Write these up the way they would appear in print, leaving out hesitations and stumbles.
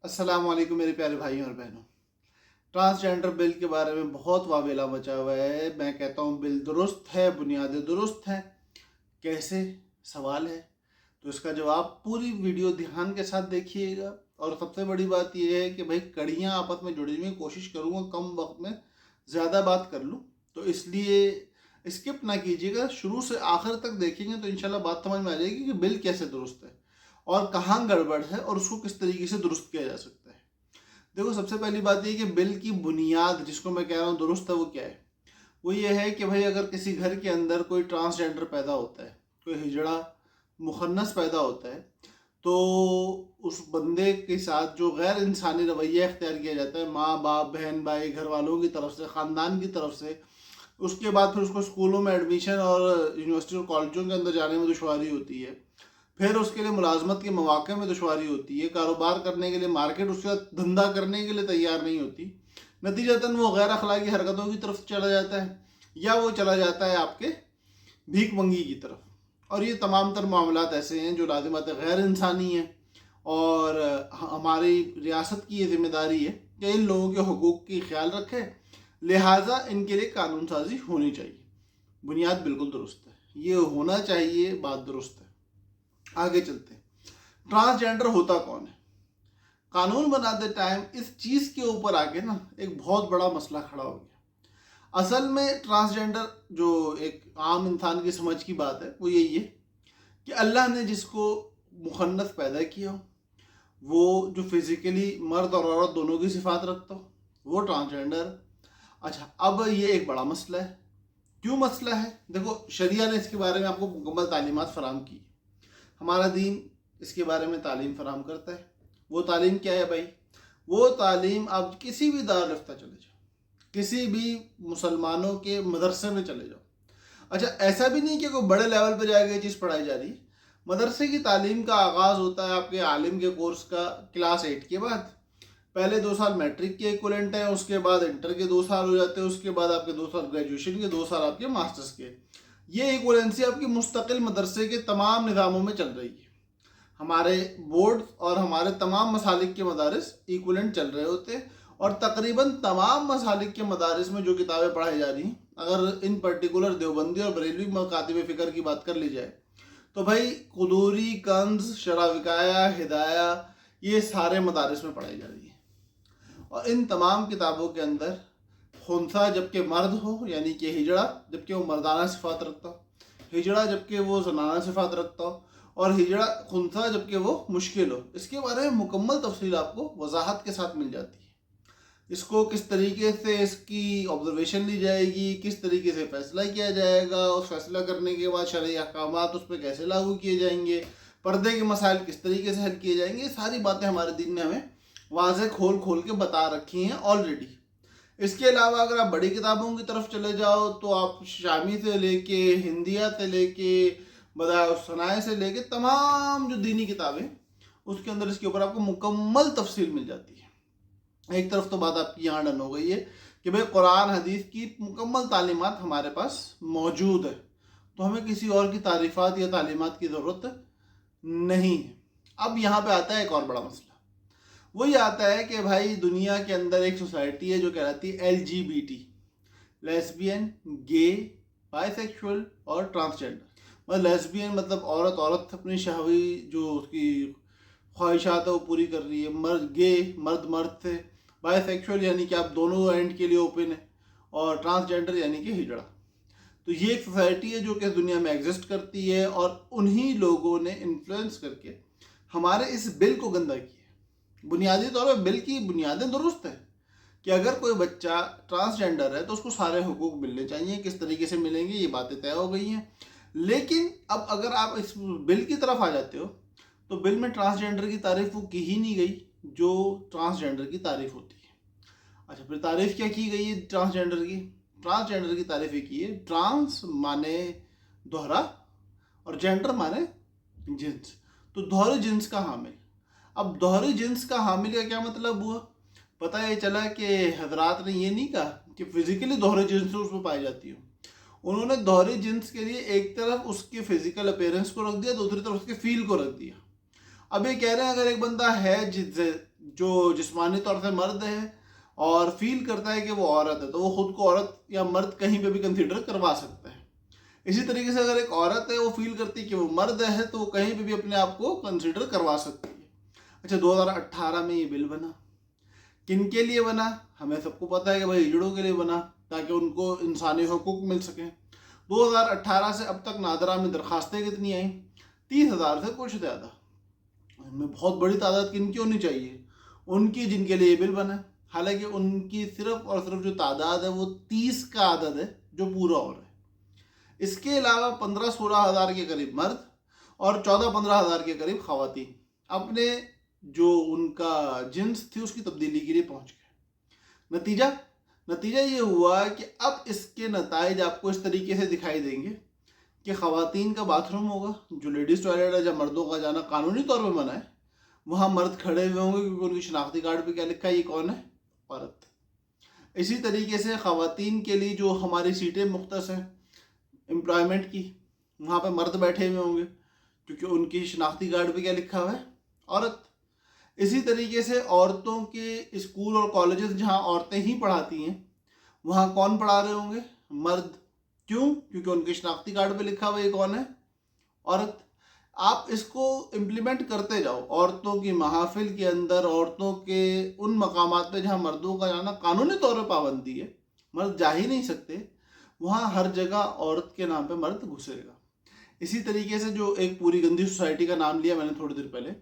अस्सलाम वालेकुम मेरे प्यारे भाइयों और बहनों। ट्रांसजेंडर बिल के बारे में बहुत वावेला मचा हुआ है। मैं कहता हूँ बिल दुरुस्त है, बुनियादें दुरुस्त हैं। कैसे? सवाल है। तो इसका जवाब पूरी वीडियो ध्यान के साथ देखिएगा। और सबसे बड़ी बात यह है कि भाई कड़ियाँ आपस में जुड़ी हुई, कोशिश करूँगा कम वक्त में ज़्यादा बात कर लूँ, तो इसलिए स्किप ना कीजिएगा, शुरू से आखिर तक देखेंगे तो इंशाल्लाह बात समझ में आ जाएगी कि बिल कैसे दुरुस्त है और कहाँ गड़बड़ है और उसको किस तरीके से दुरुस्त किया जा सकता है। देखो, सबसे पहली बात ये कि बिल की बुनियाद जिसको मैं कह रहा हूँ दुरुस्त है, वो क्या है? वो ये है कि भाई अगर किसी घर के अंदर कोई ट्रांसजेंडर पैदा होता है, कोई हिजड़ा मुखन्नस पैदा होता है, तो उस बंदे के साथ जो गैर इंसानी रवैया इख्तियार किया जाता है माँ बाप बहन भाई घर वालों की तरफ से, ख़ानदान की तरफ से, उसके बाद फिर उसको स्कूलों में एडमिशन और यूनिवर्सिटी और कॉलेजों के अंदर जाने में दुश्वारी होती है, फिर उसके लिए मुलाजमत के मौक़े में दुश्वारी होती है, कारोबार करने के लिए मार्केट उसका धंधा करने के लिए तैयार नहीं होती, नतीजतन वो गैर अखलाकी हरकतों की तरफ चला जाता है या वो चला जाता है आपके भीख मंगी की तरफ। और ये तमाम तर मामलात ऐसे हैं जो लाजिमत गैर इंसानी हैं और हमारी रियासत की ये जिम्मेदारी है कि इन लोगों के हुकूक की ख्याल रखे, लिहाजा इनके लिए कानून साजी होनी चाहिए। बुनियाद बिल्कुल दुरुस्त है, ये होना चाहिए, बात दुरुस्त है। आगे चलते हैं। ट्रांसजेंडर होता कौन है? कानून बनाते टाइम इस चीज़ के ऊपर आके ना एक बहुत बड़ा मसला खड़ा हो गया। असल में ट्रांसजेंडर जो एक आम इंसान की समझ की बात है वो यही है कि अल्लाह ने जिसको मुखन्नस पैदा किया हो, वो जो फिज़िकली मर्द और औरत दोनों की सिफात रखता हो, वो ट्रांसजेंडर। अच्छा, अब ये एक बड़ा मसला है। क्यों मसला है? देखो, शरिया ने इसके बारे में आपको मुकम्मल तालीमात फराम की। हमारा दीन इसके बारे में तालीम फराम करता है। वो तालीम क्या है भाई? वो तालीम आप किसी भी दारुल-इफ्ता चले जाओ, किसी भी मुसलमानों के मदरसे में चले जाओ। अच्छा, ऐसा भी नहीं कि कोई बड़े लेवल पर जाकर ये चीज़ पढ़ाई जा रही है। मदरसे की तालीम का आगाज़ होता है आपके आलिम के कोर्स का क्लास 8 के बाद। पहले 2 साल मैट्रिक के इक्विवेलेंट हैं, उसके बाद इंटर के 2 साल हो जाते हैं, उसके बाद आपके 2 साल ग्रेजुएशन के, 2 साल आपके मास्टर्स के। ये इक्विवेलेंसी आपकी मुस्तकिल मदरसे के तमाम निज़ामों में चल रही है। हमारे बोर्ड और हमारे तमाम मसालिक के मदारिस इक्विवेलेंट चल रहे होते हैं और तकरीबन तमाम मसालिक के मदारिस में जो किताबें पढ़ाई जा रही हैं, अगर इन पर्टिकुलर देवबंदी और बरेलवी मकातिब फ़िक्र की बात कर ली जाए तो भाई कुदूरी, कंज, शराविकाया, हिदाया, ये सारे मदारिस में पढ़ाई जा रही है। और इन तमाम किताबों के अंदर खुनसा जबकि मर्द हो, यानी कि हिजड़ा जबकि वो मर्दाना सिफात रखता हो, हिजड़ा जबकि वो जनाना सिफात रखता हो, और हिजड़ा खुनसा जबकि वो मुश्किल हो, इसके बारे में मुकम्मल तफसील आपको वजाहत के साथ मिल जाती है। इसको किस तरीके से इसकी ऑब्जर्वेशन ली जाएगी, किस तरीके से फ़ैसला किया जाएगा, उस फैसला करने के बाद शरई अहकामात उस पर कैसे लागू किए जाएंगे, पर्दे के मसाइल किस तरीके से हल किए जाएंगे, सारी बातें हमारे दीन ने हमें वाज़े खोल खोल के बता रखी हैं ऑलरेडी। इसके अलावा अगर आप बड़ी किताबों की तरफ चले जाओ तो आप शामी से लेके हिंदिया से लेके बदाउसनाए से लेके तमाम जो दीनी किताबें, उसके अंदर इसके ऊपर आपको मुकम्मल तफसील मिल जाती है। एक तरफ तो बात आपकी यहाँ डन हो गई है कि भाई कुरान हदीस की मुकम्मल तालीमात हमारे पास मौजूद है, तो हमें किसी और की तारीफ़ात या तालीमात की ज़रूरत नहीं है। अब यहाँ पे आता है एक और बड़ा मसला। वही आता है कि भाई दुनिया के अंदर एक सोसाइटी है जो कहलाती है LGBT, लेस्बियन, गे, बाइसेक्सुअल और ट्रांसजेंडर। मतलब लेस्बियन मतलब औरत औरत अपनी शहवी जो उसकी ख्वाहिशात है वो पूरी कर रही है, मर्द गे, मर्द मर्द से, बाइसेक्सुअल यानी कि आप दोनों एंड के लिए ओपन है, और ट्रांसजेंडर यानी कि हिजड़ा। तो ये एक सोसाइटी है जो कि दुनिया में एग्जिस्ट करती है और उन्हीं लोगों ने इन्फ्लुएंस करके हमारे इस बिल को गंदा किया है। बुनियादी तौर पर बिल की बुनियादें दुरुस्त है कि अगर कोई बच्चा ट्रांसजेंडर है तो उसको सारे हुकूक मिलने चाहिए। किस तरीके से मिलेंगे ये बातें तय हो गई हैं, लेकिन अब अगर आप इस बिल की तरफ आ जाते हो तो बिल में ट्रांसजेंडर की तारीफ वो की ही नहीं गई जो ट्रांसजेंडर की तारीफ होती है। अच्छा, फिर तारीफ क्या की गई है ट्रांसजेंडर की? ट्रांसजेंडर की तारीफ ये की है, ट्रांस माने दोहरा और जेंडर माने जिन्स, तो दोहरे जिन्स का हामिल। अब दोहरे जिन्स का हामिल का क्या मतलब हुआ? पता ये चला कि हजरात ने ये नहीं कहा कि फिजिकली दोहरे जिन्स उसमें पाई जाती हो, उन्होंने दोहरे जिन्स के लिए एक तरफ उसके फिजिकल अपीयरेंस को रख दिया, दूसरी तरफ उसके फील को रख दिया। अब ये कह रहे हैं अगर एक बंदा है جو جسمانی طور سے مرد ہے اور فیل کرتا ہے کہ وہ عورت ہے تو وہ خود کو عورت یا مرد کہیں پہ بھی کنسیڈر کروا سکتا ہے. اسی طریقے سے اگر ایک عورت ہے وہ فیل کرتی ہے کہ وہ مرد ہے تو وہ کہیں پہ بھی اپنے آپ کو کنسیڈر کروا سکتی ہے. اچھا 2018 میں یہ بل بنا. کن کے لیے بنا؟ ہمیں سب کو پتہ ہے کہ بھائی ہجڑوں کے لیے بنا تاکہ ان کو انسانی حقوق مل سکیں. 2018 سے اب تک نادرہ میں درخواستیں کتنی آئیں؟ 30,000 سے کچھ زیادہ. ان میں بہت بڑی تعداد کن کی ہونی چاہیے؟ ان کی جن کے لیے یہ بل بنا. حالانکہ ان کی صرف اور صرف جو تعداد ہے وہ 30 کا عدد ہے جو پورا ہو رہا ہے. اس کے علاوہ 15-16 ہزار کے قریب مرد اور 14-15 ہزار کے قریب خواتین اپنے جو ان کا جنس تھی اس کی تبدیلی کے لیے پہنچ گئے. نتیجہ یہ ہوا کہ اب اس کے نتائج آپ کو اس طریقے سے دکھائی دیں گے کہ خواتین کا باتھ روم ہوگا جو لیڈیز ٹوائلٹ ہے جہاں مردوں کا جانا قانونی طور پہ منع ہے، وہاں مرد کھڑے ہوئے ہوں گے کیونکہ ان کی شناختی کارڈ پہ کیا لکھا ہے یہ کون ہے؟ عورت. اسی طریقے سے خواتین کے لیے جو ہماری سیٹیں مختص ہیں امپلائمنٹ کی، وہاں پہ مرد بیٹھے ہوئے ہوں گے کیونکہ ان کی شناختی کارڈ پہ کیا لکھا ہوا ہے؟ عورت. اسی طریقے سے عورتوں کے اسکول اور کالجز جہاں عورتیں ہی پڑھاتی ہیں وہاں کون پڑھا رہے ہوں گے؟ مرد. کیوں؟ کیونکہ ان کے شناختی کارڈ پہ لکھا ہوا یہ کون ہے؟ عورت. آپ اس کو امپلیمنٹ کرتے جاؤ عورتوں کی محافل کے اندر، عورتوں کے ان مقامات پہ جہاں مردوں کا جانا قانونی طور پہ پابندی ہے، مرد جا ہی نہیں سکتے، وہاں ہر جگہ عورت کے نام پہ مرد گھسے گا. اسی طریقے سے جو ایک پوری گندی سوسائٹی کا نام لیا میں نے تھوڑی دیر پہلے،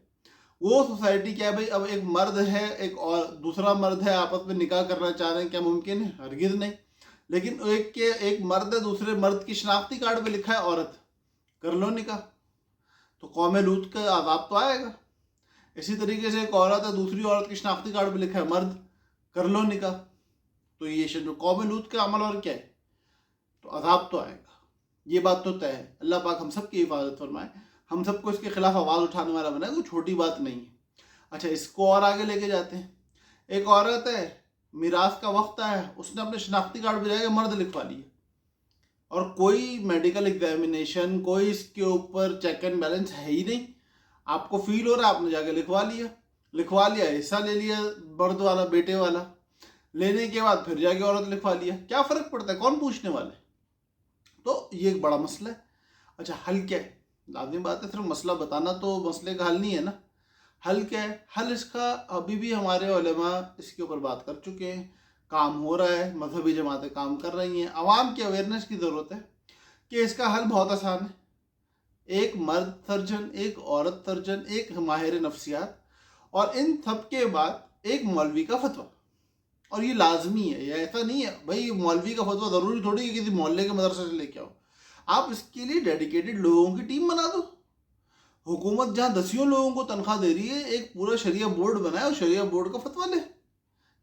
وہ سوسائٹی کیا ہے بھائی؟ اب ایک مرد ہے ایک اور دوسرا مرد ہے آپس میں نکاح کرنا چاہ رہے ہیں، کیا ممکن ہے؟ ہرگز نہیں. لیکن ایک مرد ہے دوسرے مرد کی شناختی کارڈ پہ لکھا ہے عورت، کر لو نکاح، تو قوم لوط کا عذاب تو آئے گا. اسی طریقے سے ایک عورت ہے دوسری عورت کی شناختی کارڈ پہ لکھا ہے مرد، کر لو نکاح، تو یہ جو قوم لوط کا عمل اور کیا ہے؟ تو عذاب تو آئے گا. یہ بات تو طے ہے. اللہ پاک ہم سب کی حفاظت فرمائے، ہم سب کو اس کے خلاف آواز اٹھانے والا بنائے، کوئی چھوٹی بات نہیں ہے. اچھا اس کو اور آگے لے کے جاتے ہیں. ایک عورت ہے میراث کا وقت آیا، اس نے اپنے شناختی کارڈ پہ جا کے مرد لکھوا لیا اور کوئی میڈیکل ایگزامینیشن، کوئی اس کے اوپر چیک اینڈ بیلنس ہے ہی نہیں. آپ کو فیل ہو رہا ہے، آپ نے جا کے لکھوا لیا، حصہ لے لیا مرد والا، بیٹے والا. لینے کے بعد پھر جا کے عورت لکھوا لیا. کیا فرق پڑتا ہے؟ کون پوچھنے والے؟ تو یہ ایک بڑا مسئلہ ہے. اچھا حل کیا ہے؟ لازمی بات ہے صرف مسئلہ بتانا تو مسئلے کا حل نہیں ہے نا. حل کیا ہے؟ حل اس کا ابھی بھی ہمارے علماء اس کے اوپر بات کر چکے ہیں، کام ہو رہا ہے، مذہبی جماعتیں کام کر رہی ہیں. عوام کی اویئرنیس کی ضرورت ہے کہ اس کا حل بہت آسان ہے. ایک مرد سرجن، ایک عورت سرجن، ایک ماہر نفسیات اور ان سب کے بعد ایک مولوی کا فتویٰ. اور یہ لازمی ہے، یہ ایسا نہیں ہے بھائی مولوی کا فتویٰ ضروری تھوڑی کہ کسی محلے کے مدرسے سے لے کے آؤ. آپ اس کے لیے ڈیڈیکیٹڈ لوگوں کی ٹیم بنا دو. حکومت جہاں 10 لوگوں کو تنخواہ دے رہی ہے، ایک پورا شریعہ بورڈ بنائے اور شریعہ بورڈ کا فتویٰ لے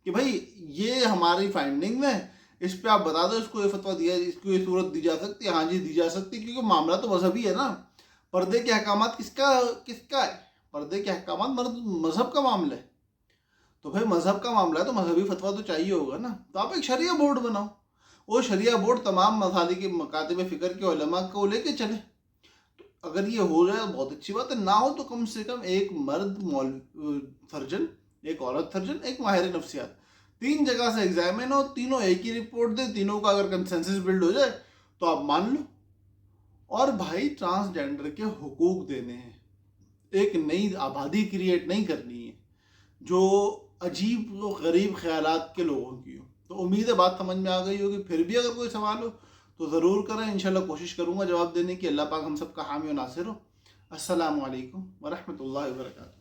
کہ بھائی یہ ہماری فائنڈنگ ہے، اس پہ آپ بتا دو اس کو یہ فتویٰ دیا، اس کو یہ صورت دی جا سکتی ہے. ہاں جی دی جا سکتی، کیونکہ معاملہ تو مذہبی ہے نا. پردے کے احکامات کس کا ہے؟ پردے کے احکامات مذہب کا معاملہ ہے. تو بھائی مذہب کا معاملہ ہے تو مذہبی فتویٰ تو چاہیے ہوگا نا. تو آپ ایک شریعہ بورڈ بناؤ، وہ شریعہ بورڈ تمام مذاہب کے مکاتب فکر کے علماء کو لے کے چلے. تو اگر یہ ہو جائے تو بہت اچھی بات ہے. نہ ہو تو کم سے کم ایک مرد سرجن، ایک عورت سرجن، ایک ماہر نفسیات، 3 جگہ سے ایگزامن ہو، تینوں ایک ہی رپورٹ دے، تینوں کا اگر کنسنسس بلڈ ہو جائے تو آپ مان لو. اور بھائی ٹرانسجینڈر کے حقوق دینے ہیں، ایک نئی آبادی کریٹ نہیں کرنی ہے جو عجیب و غریب خیالات کے لوگوں کی ہو. تو امید ہے بات سمجھ میں آ گئی ہوگی. پھر بھی اگر کوئی سوال ہو تو ضرور کریں، انشاءاللہ کوشش کروں گا جواب دینے کی. اللہ پاک ہم سب کا حامی و ناصر ہو. السلام علیکم ورحمۃ اللہ وبرکاتہ.